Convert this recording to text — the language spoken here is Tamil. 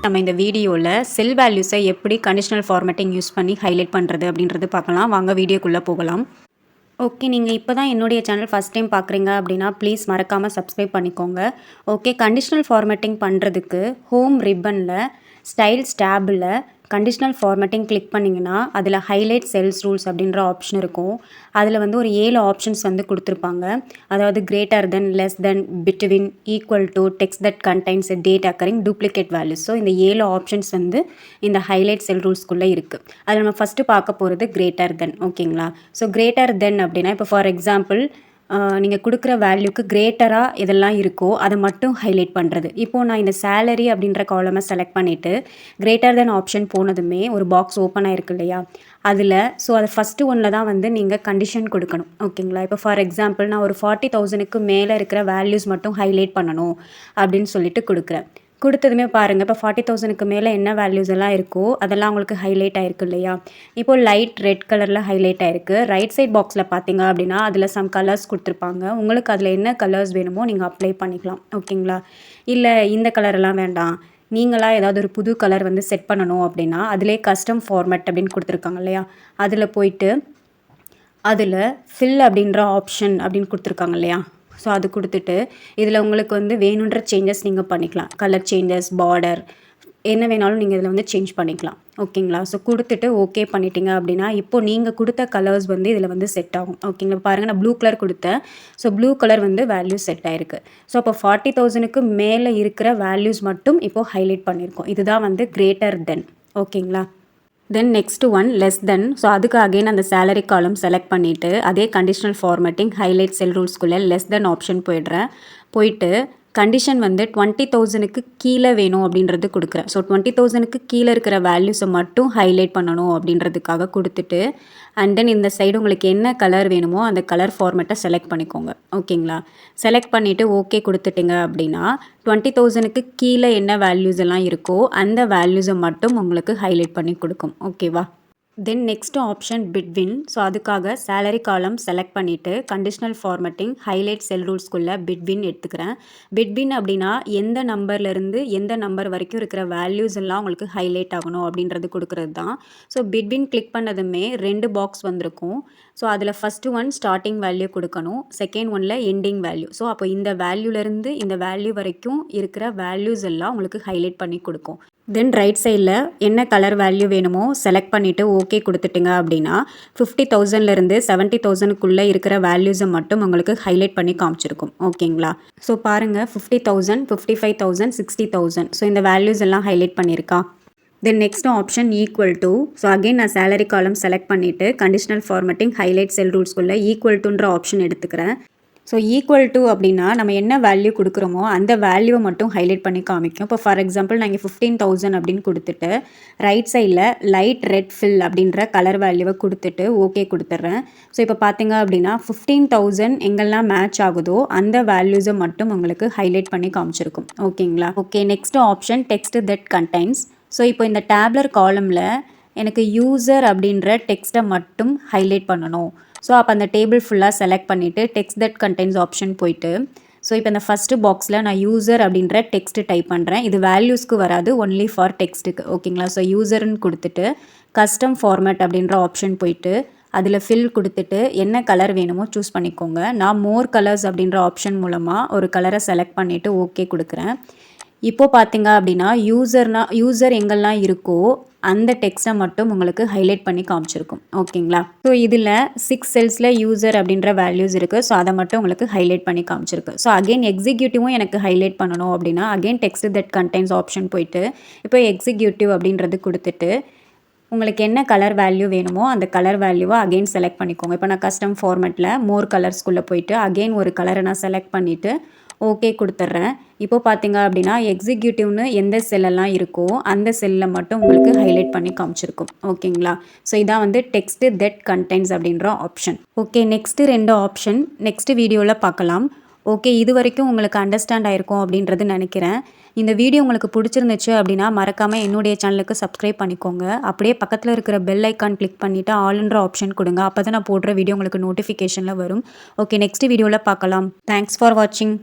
நம்ம இந்த வீடியோவில் செல் வேல்யூஸை எப்படி கண்டிஷனல் ஃபார்மேட்டிங் யூஸ் பண்ணி ஹைலைட் பண்ணுறது அப்படின்றது பார்க்கலாம். வாங்க வீடியோக்குள்ளே போகலாம். ஓகே, நீங்கள் இப்போ தான் என்னுடைய சேனல் ஃபஸ்ட் டைம் பார்க்குறீங்க அப்படின்னா ப்ளீஸ் மறக்காமல் சப்ஸ்கிரைப் பண்ணிக்கோங்க. ஓகே, கண்டிஷனல் ஃபார்மேட்டிங் பண்ணுறதுக்கு ஹோம் ரிப்பனில் ஸ்டைல்ஸ் டேபில் கண்டிஷனல் ஃபார்மேட்டிங் கிளிக் பண்ணிங்கன்னா அதில் ஹைலைட் செல்ஸ் ரூல்ஸ் அப்படின்ற ஆப்ஷன் இருக்கும். அதில் வந்து ஒரு 7 ஆப்ஷன்ஸ் வந்து கொடுத்துருப்பாங்க. அதாவது greater than, less than, between, equal to, text that contains date occurring, duplicate values. So இந்த 7 ஆப்ஷன்ஸ் வந்து இந்த ஹைலைட் செல் ரூல்ஸ்குள்ளே இருக்குது. அதில் நம்ம ஃபஸ்ட்டு பார்க்க போகிறது கிரேட்டர் தென். ஓகேங்களா? ஸோ கிரேட்டர் தென் அப்படின்னா இப்போ ஃபார் எக்ஸாம்பிள் நீங்கள் கொடுக்குற வேல்யூக்கு கிரேட்டராக இதெல்லாம் இருக்கோ அதை மட்டும் ஹைலைட் பண்ணுறது. இப்போது நான் இந்த சேலரி அப்படின்ற காலமை செலக்ட் பண்ணிவிட்டு கிரேட்டர் தென் ஆப்ஷன் போனதுமே ஒரு பாக்ஸ் ஓப்பன் ஆகிருக்கு இல்லையா, அதில் ஸோ அது ஃபஸ்ட்டு ஒன்றில் தான் வந்து நீங்கள் கண்டிஷன் கொடுக்கணும். ஓகேங்களா? இப்போ ஃபார் எக்ஸாம்பிள் நான் ஒரு 40,000க்கு மேலே இருக்கிற வேல்யூஸ் மட்டும் ஹைலைட் பண்ணணும் அப்படின்னு சொல்லிட்டு கொடுக்குறேன். கொடுத்ததுமே பாருங்கள், இப்போ 40,000க்கு மேலே என்ன வேல்யூஸ் எல்லாம் இருக்கோ அதெல்லாம் உங்களுக்கு ஹைலைட் ஆகிருக்கு இல்லையா. இப்போது லைட் ரெட் கலரில் ஹைலைட் ஆகிருக்கு. ரைட் சைட் பாக்ஸில் பார்த்தீங்க அப்படின்னா அதில் சம் கலர்ஸ் கொடுத்துருப்பாங்க. உங்களுக்கு அதில் என்ன கலர்ஸ் வேணுமோ நீங்கள் அப்ளை பண்ணிக்கலாம். ஓகேங்களா? இல்லை இந்த கலரெல்லாம் வேண்டாம், நீங்களாக ஏதாவது ஒரு புது கலர் வந்து செட் பண்ணணும் அப்படின்னா அதிலே கஸ்டம் ஃபார்மேட் அப்படின்னு கொடுத்துருக்காங்க இல்லையா, அதில் போயிட்டு அதில் ஃபில் அப்படின்ற ஆப்ஷன் அப்படின்னு கொடுத்துருக்காங்க இல்லையா, ஸோ அது கொடுத்துட்டு இதில் உங்களுக்கு வந்து வேணுன்ற சேஞ்சஸ் நீங்கள் பண்ணிக்கலாம். கலர் சேஞ்சஸ், பார்டர், என்ன வேணாலும் நீங்கள் இதில் வந்து சேஞ்ச் பண்ணிக்கலாம். ஓகேங்களா? ஸோ கொடுத்துட்டு ஓகே பண்ணிட்டீங்க அப்படின்னா இப்போது நீங்கள் கொடுத்த கலர்ஸ் வந்து இதில் வந்து செட் ஆகும். ஓகேங்களா? பாருங்கள், நான் ப்ளூ கலர் கொடுத்தேன். ஸோ ப்ளூ கலர் வந்து வேல்யூஸ் செட் ஆகிருக்கு. ஸோ அப்போ 40,000க்கு மேலே இருக்கிற வேல்யூஸ் மட்டும் இப்போது ஹைலைட் பண்ணியிருக்கோம். இதுதான் வந்து கிரேட்டர் தென். ஓகேங்களா? Then next one less than. So அதுக்கு அகைன் அந்த சேலரி காலம் செலக்ட் பண்ணிவிட்டு அதே கண்டிஷனல் ஃபார்மேட்டிங் ஹைலைட் செல் ரூல்ஸ்குள்ளே லெஸ் தென் ஆப்ஷன் போயிட்டு கண்டிஷன் வந்து 20,000க்கு கீழே வேணும் அப்படின்றது கொடுக்குறேன். ஸோ 20,000க்கு கீழே இருக்கிற வேல்யூஸை மட்டும் ஹைலைட் பண்ணணும் அப்படின்றதுக்காக கொடுத்துட்டு அண்ட் தென் இந்த சைடு உங்களுக்கு என்ன கலர் வேணுமோ அந்த கலர் ஃபார்மேட்டை செலக்ட் பண்ணிக்கோங்க. ஓகேங்களா? செலக்ட் பண்ணிவிட்டு ஓகே கொடுத்துட்டிங்க அப்படின்னா 20,000க்கு கீழே என்ன வேல்யூஸ் எல்லாம் இருக்கோ அந்த வேல்யூஸை மட்டும் உங்களுக்கு ஹைலைட் பண்ணி கொடுக்கும். ஓகேவா? Then next option between. So அதுக்காக சேலரி காலம் செலக்ட் பண்ணிவிட்டு கண்டிஷனல் ஃபார்மேட்டிங் ஹைலைட் செல் ரூல்ஸ்குள்ளே பிட்வீன் எடுத்துக்கிறேன். பிட்வீன் அப்படின்னா எந்த நம்பர்லேருந்து எந்த நம்பர் வரைக்கும் இருக்கிற வேல்யூஸ் எல்லாம் உங்களுக்கு ஹைலைட் ஆகணும் அப்படின்றது கொடுக்குறது தான். ஸோ பிட்வீன் கிளிக் பண்ணதுமே 2 பாக்ஸ் வந்திருக்கும். ஸோ அதில் ஃபஸ்ட்டு ஒன் ஸ்டார்டிங் வேல்யூ கொடுக்கணும், செகண்ட் ஒனில் எண்டிங் வேல்யூ. ஸோ அப்போ இந்த வேல்யூலேருந்து இந்த வேல்யூ வரைக்கும் இருக்கிற வேல்யூஸ் எல்லாம் உங்களுக்கு ஹைலைட் பண்ணி கொடுக்கும். தென் ரைட் சைடில் என்ன கலர் வேல்யூ வேணுமோ செலக்ட் பண்ணிவிட்டு ஓகே கொடுத்துட்டிங்க அப்படின்னா 50,000லேருந்து 70,000க்குள்ளே இருக்கிற வேல்யூஸை மட்டும் உங்களுக்கு ஹைலைட் பண்ணி காமிச்சிருக்கும். ஓகேங்களா? ஸோ பாருங்கள், 50,000, 55,000, 60,000. ஸோ இந்த வேல்யூஸ் எல்லாம் ஹைலைட் பண்ணியிருக்கா. Then next option equal to. So again நான் சேலரி காலம் செலக்ட் பண்ணிவிட்டு கண்டிஷனல் ஃபார்மேட்டிங் ஹைலைட் செல் ரூல்ஸ்குள்ளே ஈக்குவல் டுன்ற ஆப்ஷன் எடுத்துக்கிறேன். ஸோ ஈக்குவல் டு அப்படின்னா நம்ம என்ன வேல்யூ கொடுக்குறோமோ அந்த வேல்யூவை மட்டும் ஹைலைட் பண்ணி காமிக்கும். இப்போ ஃபார் எக்ஸாம்பிள் நான் இங்கே 15,000 அப்படின்னு கொடுத்துட்டு ரைட் சைடில் லைட் ரெட் ஃபில் அப்படின்ற கலர் வேல்யூவை கொடுத்துட்டு ஓகே கொடுத்துட்றேன். ஸோ இப்போ பார்த்தீங்க அப்படின்னா 15,000 எங்கெல்லாம் மேட்ச் ஆகுதோ அந்த வேல்யூஸை மட்டும் உங்களுக்கு ஹைலைட் பண்ணி காமிச்சிருக்கும். ஓகேங்களா? Okay, next option text that contains. So இப்போ இந்த டேப்லர் காலமில் எனக்கு யூசர் அப்படின்ற டெக்ஸ்ட்டை மட்டும் ஹைலைட் பண்ணணும். ஸோ அப்போ அந்த டேபிள் ஃபுல்லாக செலக்ட் பண்ணிவிட்டு டெக்ஸ்ட் தட் கண்டைன்ஸ் ஆப்ஷன் போயிட்டு ஸோ இப்போ இந்த ஃபஸ்ட்டு பாக்ஸில் நான் யூசர் அப்படின்ற டெக்ஸ்ட்டு டைப் பண்ணுறேன். இது வேல்யூஸ்க்கு வராது, ஒன்லி ஃபார் டெக்ஸ்ட்டுக்கு. ஓகேங்களா? ஸோ யூசர்னு கொடுத்துட்டு கஸ்டம் ஃபார்மேட் அப்படின்ற ஆப்ஷன் போயிட்டு அதில் ஃபில் கொடுத்துட்டு என்ன கலர் வேணுமோ சூஸ் பண்ணிக்கோங்க. நான் மோர் கலர்ஸ் அப்படின்ற ஆப்ஷன் மூலமாக ஒரு கலரை செலக்ட் பண்ணிவிட்டு ஓகே கொடுக்குறேன். இப்போது பார்த்தீங்க அப்படின்னா யூசர் எங்கெல்லாம் இருக்கோ அந்த டெக்ஸ்ட்டை மட்டும் உங்களுக்கு ஹைலைட் பண்ணி காமிச்சிருக்கும். ஓகேங்களா? ஸோ இதில் 6 செல்ஸில் யூசர் அப்படின்ற வேல்யூஸ் இருக்குது. ஸோ அதை மட்டும் உங்களுக்கு ஹைலைட் பண்ணி காமிச்சிருக்கு. ஸோ அகெயின் எக்ஸிக்யூட்டிவும் எனக்கு ஹைலைட் பண்ணணும் அப்படின்னா again text that contains option போயிட்டு இப்போ எக்ஸிக்யூட்டிவ் அப்படின்றது கொடுத்துட்டு உங்களுக்கு என்ன கலர் வேல்யூ வேணுமோ அந்த கலர் வேல்யூவை அகெயின் செலக்ட் பண்ணிக்கோங்க. இப்போ நான் கஸ்டம் ஃபார்மேட்டில் மோர் கலர்ஸ்குள்ளே போயிட்டு அகெயின் ஒரு கலரை நான் செலக்ட் பண்ணிவிட்டு ஓகே கொடுத்துட்றேன். இப்போது பார்த்தீங்க அப்படின்னா எக்ஸிக்யூட்டிவ்னு எந்த செல்லெல்லாம் இருக்கோ அந்த செல்லில் மட்டும் உங்களுக்கு ஹைலைட் பண்ணி காமிச்சிருக்கும். ஓகேங்களா? ஸோ இதான் வந்து டெக்ஸ்ட் தட் கண்டைன்ஸ் அப்படின்ற option. Okay, next 2 option next வீடியோவில் பார்க்கலாம். ஓகே, இது வரைக்கும் உங்களுக்கு அண்டர்ஸ்டாண்ட் ஆகிருக்கும் அப்படின்றது நினைக்கிறேன். இந்த வீடியோ உங்களுக்கு பிடிச்சிருந்துச்சு அப்படின்னா மறக்காமல் என்னுடைய சேனலுக்கு சப்ஸ்கிரைப் பண்ணிக்கோங்க. அப்படியே பக்கத்தில் இருக்கிற பெல் ஐக்கான் கிளிக் பண்ணிவிட்டு ஆல்ன்ற ஆப்ஷன் கொடுங்க. அப்போ தான் நான் போடுற வீடியோ உங்களுக்கு நோட்டிஃபிகேஷனில் வரும். ஓகே, நெக்ஸ்ட் வீடியோவில் பார்க்கலாம். தேங்க்ஸ் ஃபார் வாட்சிங்.